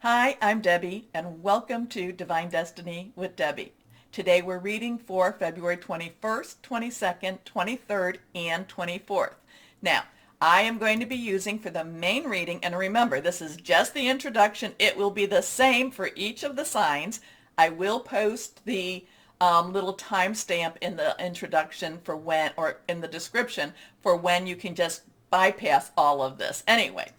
Hi, I'm Debbie, and welcome to Divine Destiny with Debbie. Today we're reading for February 21st, 22nd, 23rd, and 24th. Now, I am going to be using for the main reading, and remember, this is just the introduction. It will be the same for each of the signs. I will post the little timestamp in the introduction for when, or in the description for when you can just bypass all of this. Anyway,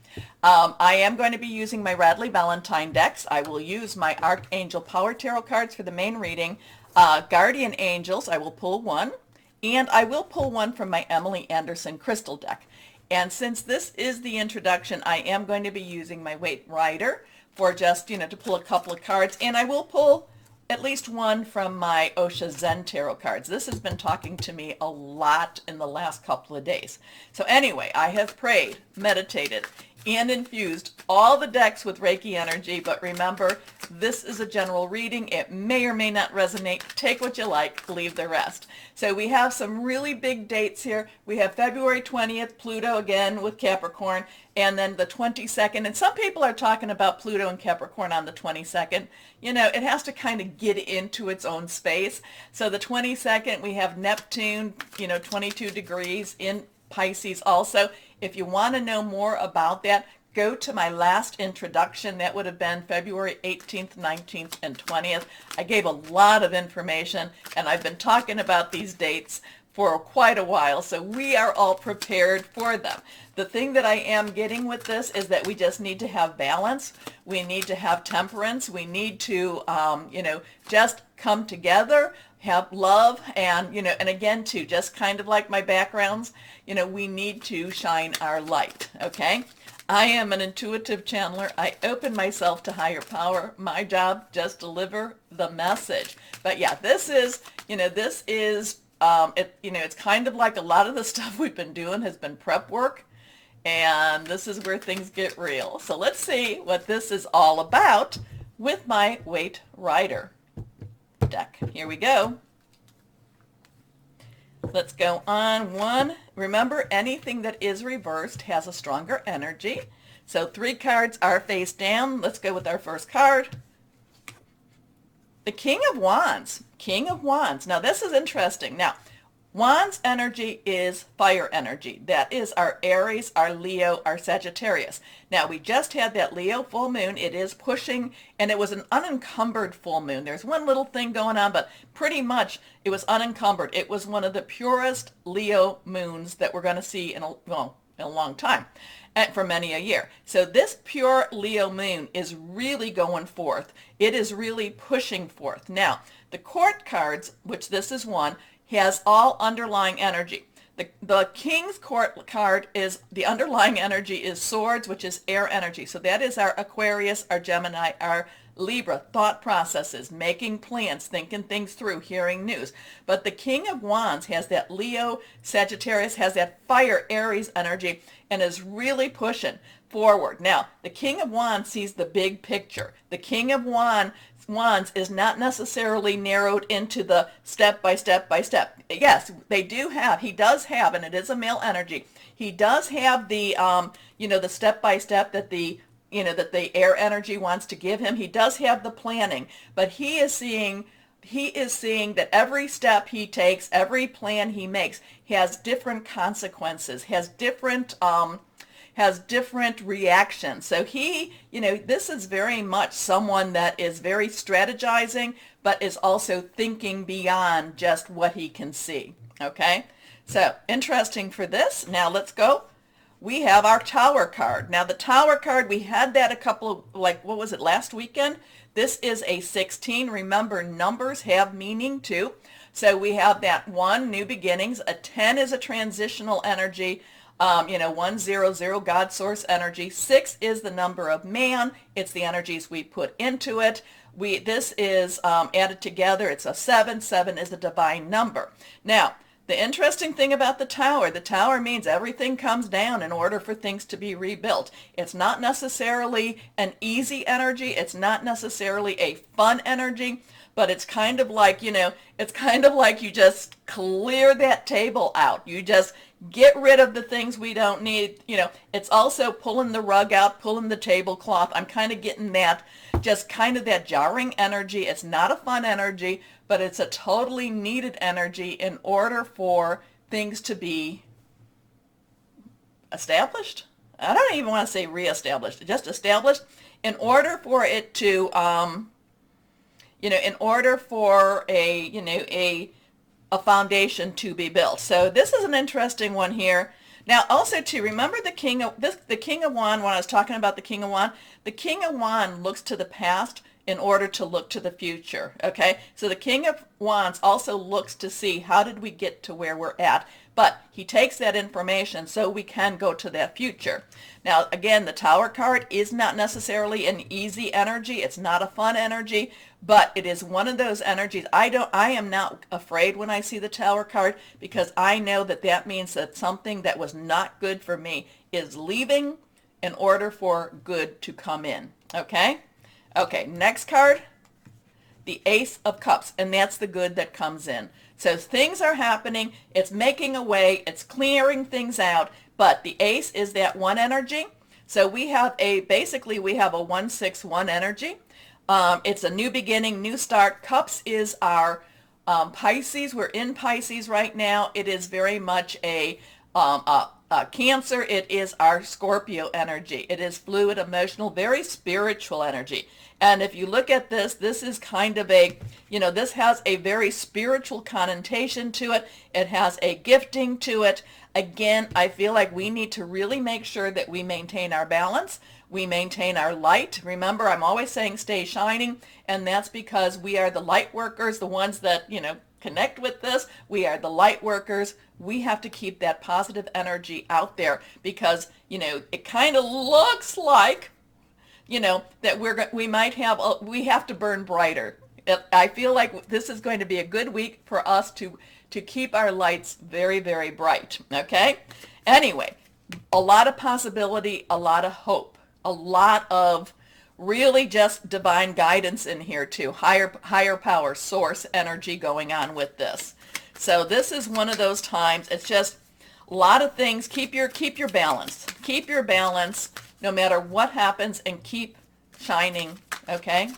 I am going to be using my Radley Valentine decks. I will use my Archangel Power Tarot cards for the main reading. Guardian Angels, I will pull one. And I will pull one from my Emily Anderson Crystal deck. And since this is the introduction, I am going to be using my Waite Rider for just, to pull a couple of cards. And I will pull at least one from my Osha Zen tarot cards. This has been talking to me a lot in the last couple of days. So anyway, I have prayed, meditated, and infused all the decks with Reiki energy, but remember, this is a general reading. It may or may not resonate. Take what you like, leave the rest. So we have some really big dates here. We have February 20th, Pluto again with Capricorn, and then the 22nd, and some people are talking about Pluto and Capricorn on the 22nd. It has to kind of get into its own space. So the 22nd, we have Neptune, 22 degrees in Pisces also. If you want to know more about that, go to my last introduction. That would have been February 18th, 19th, and 20th. I gave a lot of information, and I've been talking about these dates for quite a while, so we are all prepared for them. The thing that I am getting with this is that we just need to have balance. We need to have temperance. We need to, just come together, have love, and, and again, too, just kind of like my backgrounds, we need to shine our light, okay? I am an intuitive channeler. I open myself to higher power. My job, just deliver the message. But yeah, this is, it's kind of like a lot of the stuff we've been doing has been prep work, and this is where things get real. So let's see what this is all about with my Waite Rider deck. Here we go. Let's go on one. Remember, anything that is reversed has a stronger energy. So 3 cards are face down. Let's go with our first card. The King of Wands. King of Wands. Now this is interesting. Now, Wands energy is fire energy. That is our Aries, our Leo, our Sagittarius. Now we just had that Leo full moon. It is pushing, and it was an unencumbered full moon. There's one little thing going on, but pretty much it was unencumbered. It was one of the purest Leo moons that we're going to see in a long time, and for many a year. So this pure Leo moon is really going forth. It is really pushing forth. Now, the court cards, which this is one, has all underlying energy. The King's Court card is, the underlying energy is swords, which is air energy. So that is our Aquarius, our Gemini, our Libra, thought processes, making plans, thinking things through, hearing news. But the King of Wands has that Leo, Sagittarius, has that fire, Aries energy, and is really pushing forward. Now, the King of Wands sees the big picture. The King of Wands is not necessarily narrowed into the step by step by step. Yes, he does have, and it is a male energy. He does have the, the step by step that the air energy wants to give him. He does have the planning, but he is seeing that every step he takes, every plan he makes has different consequences, has different reactions. So this is very much someone that is very strategizing, but is also thinking beyond just what he can see. Okay? So interesting for this. Now let's go. We have our Tower card. Now the Tower card, we had that a couple of, what was it, last weekend? This is a 16. Remember, numbers have meaning too. So we have that 1, new beginnings. A 10 is a transitional energy. 100, God source energy. 6 is the number of man. It's the energies we put into it. This is added together. It's a 7. 7 is a divine number. Now, the interesting thing about the Tower means everything comes down in order for things to be rebuilt. It's not necessarily an easy energy. It's not necessarily a fun energy, but it's kind of like, you just clear that table out. You Get rid of the things we don't need. It's also pulling the rug out, pulling the tablecloth. I'm kind of getting that, just kind of that jarring energy. It's not a fun energy, but it's a totally needed energy in order for things to be established. I don't even want to say reestablished, just established, in order for it to, in order for a foundation to be built. So this is an interesting one here. Now also to remember the King of Wand, when I was talking about the King of Wand looks to the past in order to look to the future. Okay, so the King of Wands also looks to see how did we get to where we're at, but he takes that information so we can go to that future. Now again, the Tower card is not necessarily an easy energy. It's not a fun energy, but it is one of those energies. I am not afraid when I see the Tower card, because I know that that means that something that was not good for me is leaving in order for good to come in. Okay? Okay, next card, the Ace of Cups, and that's the good that comes in. So things are happening, it's making a way, it's clearing things out, but the Ace is that one energy. So we have basically we have a 1-6-1 energy. It's a new beginning, new start. Cups is our Pisces. We're in Pisces right now. It is very much a Cancer. It is our Scorpio energy. It is fluid, emotional, very spiritual energy. And if you look at this, this is kind of a, this has a very spiritual connotation to it. It has a gifting to it. Again, I feel like we need to really make sure that we maintain our balance. We maintain our light. Remember, I'm always saying stay shining, and that's because we are the light workers, the ones that, connect with this. We are the light workers. We have to keep that positive energy out there, because, it kind of looks like, that we have to burn brighter. I feel like this is going to be a good week for us to keep our lights very, very bright. Okay? Anyway, a lot of possibility, a lot of hope, a lot of really just divine guidance in here too. Higher power, source energy going on with this. So this is one of those times. It's just a lot of things. Keep your balance. Keep your balance no matter what happens, and keep shining. Okay?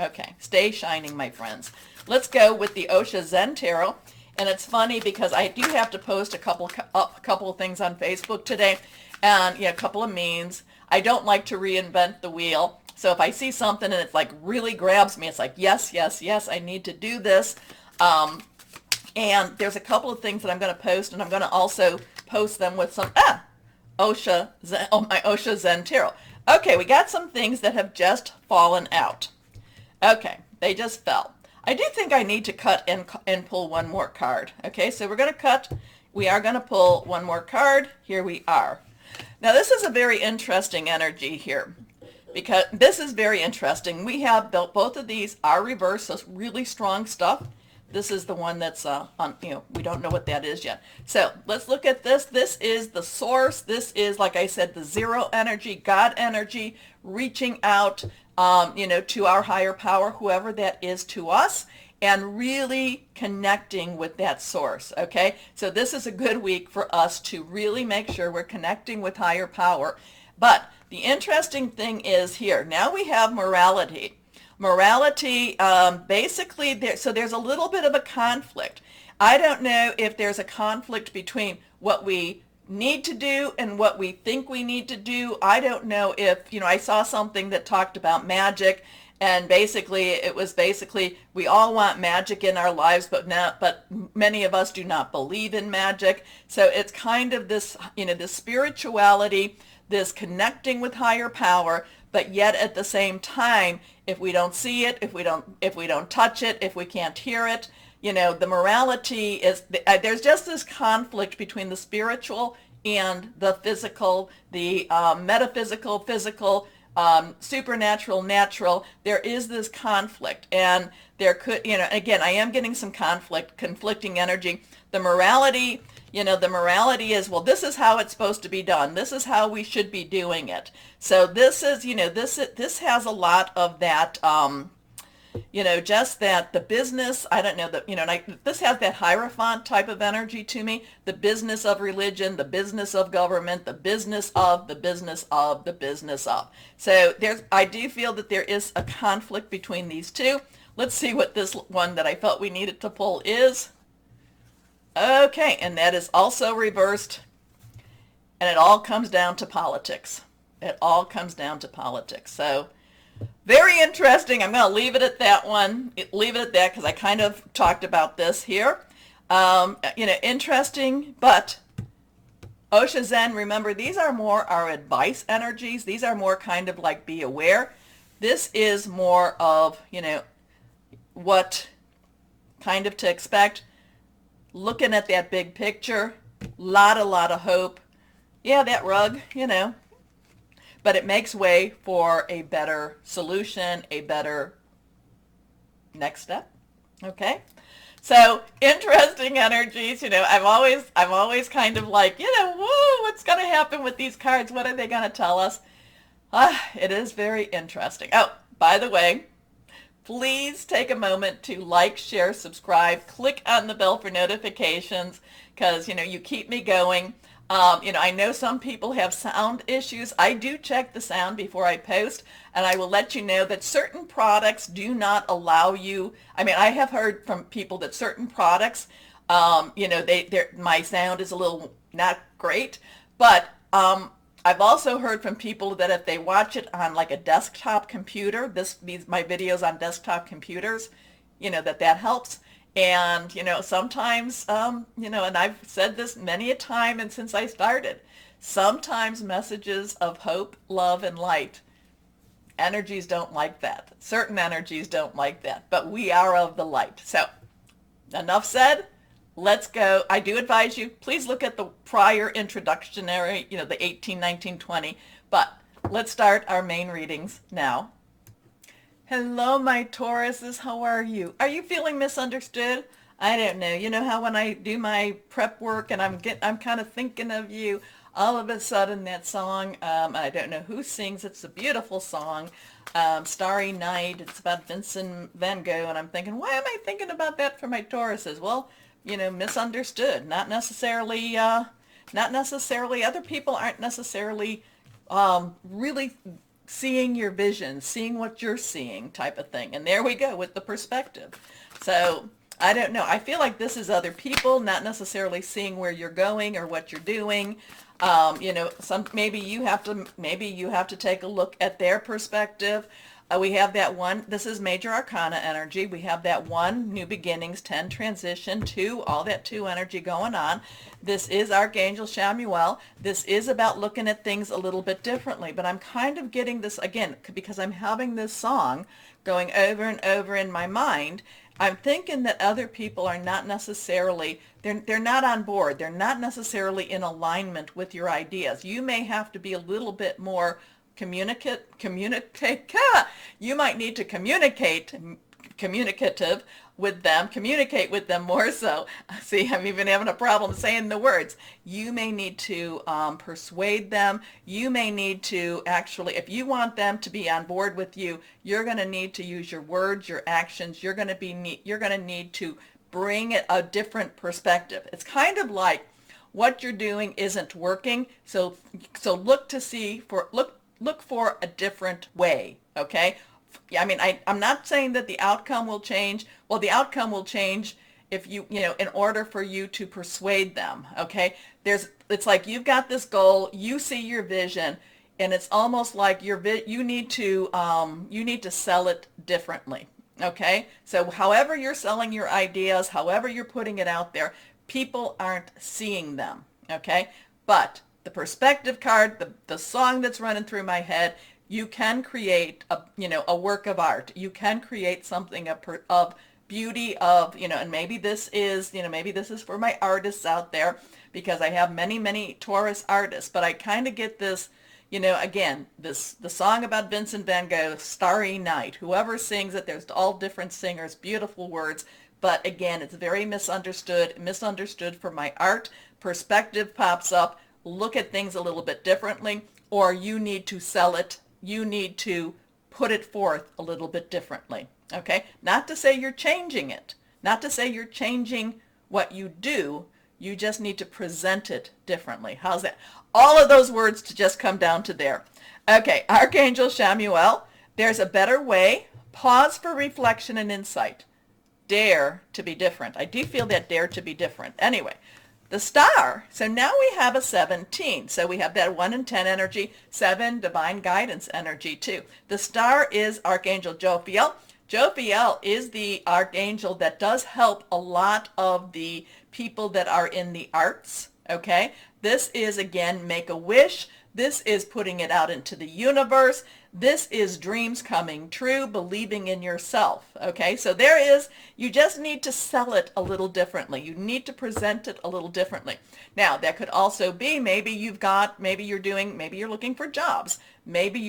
Okay. Stay shining, my friends. Let's go with the Osha Zen Tarot. And it's funny because I do have to post a couple of things on Facebook today, and a couple of memes. I don't like to reinvent the wheel. So if I see something and it's like really grabs me, it's like, yes, yes, yes, I need to do this. And there's a couple of things that I'm going to post, and I'm going to also post them with some, Osha Zen, my Osha Zen Tarot. Okay, we got some things that have just fallen out. Okay, they just fell. I do think I need to cut and pull one more card. Okay, so we're going to cut. We are going to pull one more card. Here we are. Now this is a very interesting energy here, because this is very interesting. We have built both of these are reversed, so really strong stuff. This is the one that's we don't know what that is yet. So let's look at this. This is the source. This is, like I said, the zero energy, God energy, reaching out, to our higher power, whoever that is to us, and really connecting with that source. Okay, so this is a good week for us to really make sure we're connecting with higher power. But the interesting thing is here, now we have morality. Morality, basically, there's a little bit of a conflict. I don't know if there's a conflict between what we need to do and what we think we need to do. I don't know if, I saw something that talked about magic, and basically we all want magic in our lives, but many of us do not believe in magic. So it's kind of this, this spirituality, this connecting with higher power, but yet at the same time, if we don't see it, if we don't touch it, if we can't hear it, the morality is, there's just this conflict between the spiritual and the physical, the metaphysical, physical, supernatural, natural. There is this conflict, and there could, again, I am getting some conflicting energy. The morality is, well, this is how it's supposed to be done. This is how we should be doing it. So this is, this has a lot of that, just that the business, I don't know, this has that Hierophant type of energy to me, the business of religion, the business of government, the business of, the business of, the business of. So I do feel that there is a conflict between these two. Let's see what this one that I felt we needed to pull is. Okay, and that is also reversed, and it all comes down to politics. It all comes down to politics. So very interesting. I'm going to leave it at that one. Leave it at that because I kind of talked about this here. Interesting, but Osha Zen, remember, these are more our advice energies. These are more kind of like be aware. This is more of, what kind of to expect. Looking at that big picture, lot of hope. Yeah, that rug, but it makes way for a better solution, a better next step. Okay, so interesting energies. I'm always kind of like, whoa, what's going to happen with these cards? What are they going to tell us? It is very interesting. Oh, by the way, please take a moment to like, share, subscribe, click on the bell for notifications because, you keep me going. I know some people have sound issues. I do check the sound before I post, and I will let you know that certain products do not allow you. I have heard from people that certain products, my sound is a little not great, but I've also heard from people that if they watch it on like a desktop computer, my videos on desktop computers, that helps. And, sometimes, and I've said this many a time and since I started, sometimes messages of hope, love, and light, energies don't like that. Certain energies don't like that, but we are of the light. So, enough said. Let's go. I do advise you, please look at the prior introductionary, the 18, 19, 20, but let's start our main readings now. Hello, my Tauruses. How are you? Are you feeling misunderstood? I don't know. You know how when I do my prep work and I'm kind of thinking of you, all of a sudden that song, I don't know who sings. It's a beautiful song, Starry Night. It's about Vincent van Gogh, and I'm thinking, why am I thinking about that for my Tauruses? Well, misunderstood. Not necessarily. Other people aren't necessarily really seeing your vision, seeing what you're seeing type of thing. And there we go with the perspective. So I don't know. I feel like this is other people not necessarily seeing where you're going or what you're doing. Maybe you have to take a look at their perspective. We have that one, this is major arcana energy. We have that 1, new beginnings, 10, transition, 2, all that 2 energy going on. This is Archangel Chamuel. This is about looking at things a little bit differently, but I'm kind of getting this, again, because I'm having this song going over and over in my mind. I'm thinking that other people are not necessarily, they're not on board. They're not necessarily in alignment with your ideas. You may have to be a little bit more communicate. You might need to communicative with them, communicate with them more so. See, I'm even having a problem saying the words. You may need to persuade them. You may need to actually, if you want them to be on board with you, you're going to need to use your words, your actions. You're going to need to bring it a different perspective. It's kind of like what you're doing isn't working, so look for a different way, okay? I'm not saying that the outcome will change. Well, the outcome will change if in order for you to persuade them, okay? It's like you've got this goal, you see your vision, and it's almost like you need to sell it differently, okay? So however you're selling your ideas, however you're putting it out there, people aren't seeing them, okay? But the perspective card, the song that's running through my head, you can create a work of art. You can create something of beauty, and maybe this is for my artists out there, because I have many Taurus artists, but I kind of get this, again, the song about Vincent van Gogh, Starry Night. Whoever sings it, there's all different singers, beautiful words, but again, it's very misunderstood for my art. Perspective pops up. Look at things a little bit differently, or you need to sell it. You need to put it forth a little bit differently. Okay? Not to say you're changing it. Not to say you're changing what you do. You just need to present it differently. How's that? All of those words to just come down to there. Okay, Archangel Chamuel, there's a better way. Pause for reflection and insight. Dare to be different. I do feel that dare to be different. Anyway, the star. So now we have a 17. So we have that 1 and 10 energy, 7 divine guidance energy too. The star is Archangel Jophiel. Jophiel is the archangel that does help a lot of the people that are in the arts. Okay, this is again make a wish. This is putting it out into the universe. This is dreams coming true, believing in yourself. Okay, so there is, you just need to sell it a little differently. You need to present it a little differently. Now, that could also be maybe maybe you're looking for jobs. Maybe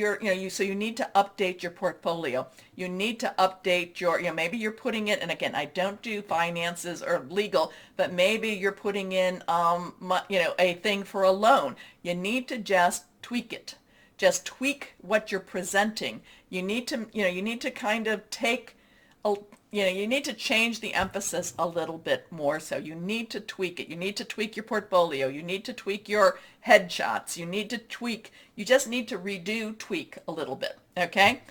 so you need to update your portfolio. You need to update maybe you're putting it, and again, I don't do finances or legal, but maybe you're putting in, a thing for a loan. You need to just tweak it. Just tweak what you're presenting. You need to kind of you need to change the emphasis a little bit more. So you need to tweak it. You need to tweak your portfolio. You need to tweak your headshots. You just need to tweak a little bit. Okay?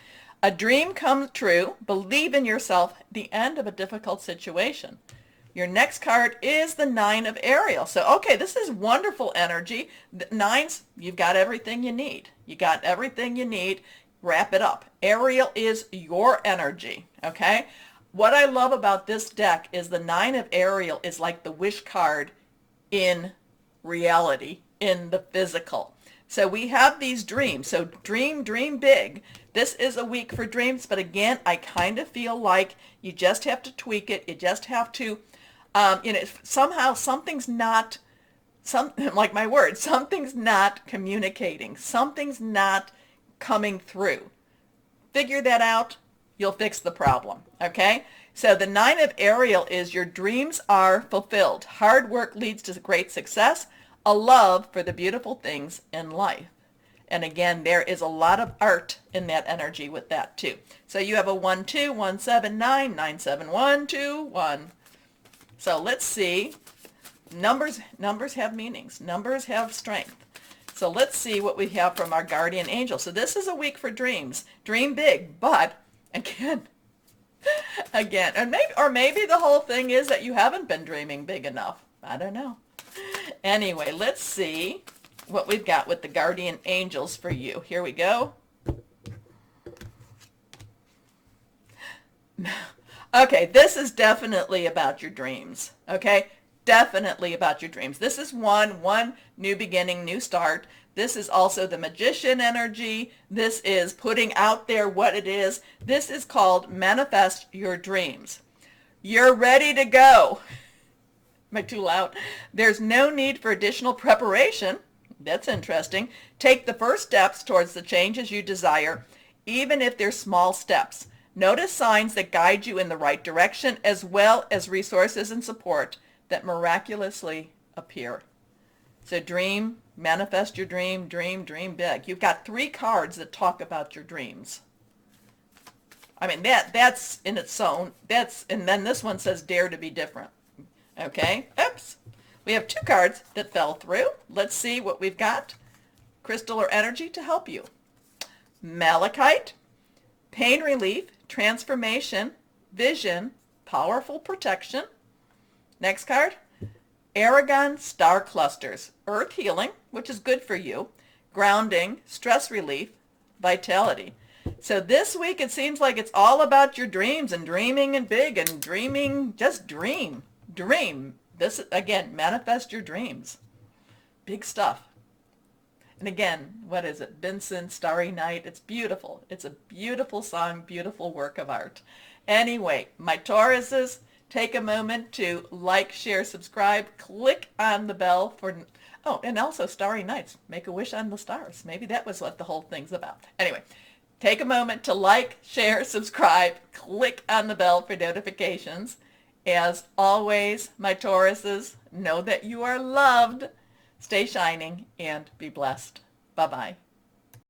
A dream comes true. Believe in yourself. The end of a difficult situation. Your next card is the 9 of Ariel. So, okay, this is wonderful energy. The 9s, you've got everything you need. You got everything you need. Wrap it up. Ariel is your energy, okay? What I love about this deck is the 9 of Ariel is like the wish card in reality, in the physical. So we have these dreams. So dream big. This is a week for dreams, but again, I kind of feel like you just have to tweak it. You just have to somehow something's not communicating. Something's not coming through. Figure that out. You'll fix the problem. Okay? So the 9 of Ariel is your dreams are fulfilled. Hard work leads to great success. A love for the beautiful things in life. And again, there is a lot of art in that energy with that too. So you have a 1, 2, 1, 7, 9, 9, 7, 1, 2, 1. So let's see. Numbers have meanings. Numbers have strength. So let's see what we have from our guardian angel. So this is a week for dreams. Dream big, but again, and maybe the whole thing is that you haven't been dreaming big enough. I don't know. Anyway, let's see what we've got with the guardian angels for you. Here we go. Okay, this is definitely about your dreams, okay? Definitely about your dreams. This is one new beginning, new start. This is also the magician energy. This is putting out there what it is. This is called manifest your dreams. You're ready to go. Am I too loud? There's no need for additional preparation. That's interesting. Take the first steps towards the changes you desire, even if they're small steps. Notice signs that guide you in the right direction, as well as resources and support that miraculously appear. So dream, manifest your dream, dream big. You've got 3 cards that talk about your dreams. I mean, that's in its own, and then this one says dare to be different. Okay, oops. We have 2 cards that fell through. Let's see what we've got. Crystal or energy to help you. Malachite, pain relief, transformation, vision, powerful protection. Next card, Aragon star clusters, earth healing, which is good for you, grounding, stress relief, vitality. So this week it seems like it's all about your dreams and dreaming and big and dreaming, just dream. This, again, manifest your dreams. Big stuff. And again, what is it? Vincent, Starry Night. It's beautiful. It's a beautiful song, beautiful work of art. Anyway, my Tauruses, take a moment to like, share, subscribe, click on the bell for, oh, and also Starry Nights. Make a wish on the stars. Maybe that was what the whole thing's about. Anyway, take a moment to like, share, subscribe, click on the bell for notifications. As always, my Tauruses, know that you are loved. Stay shining and be blessed. Bye-bye.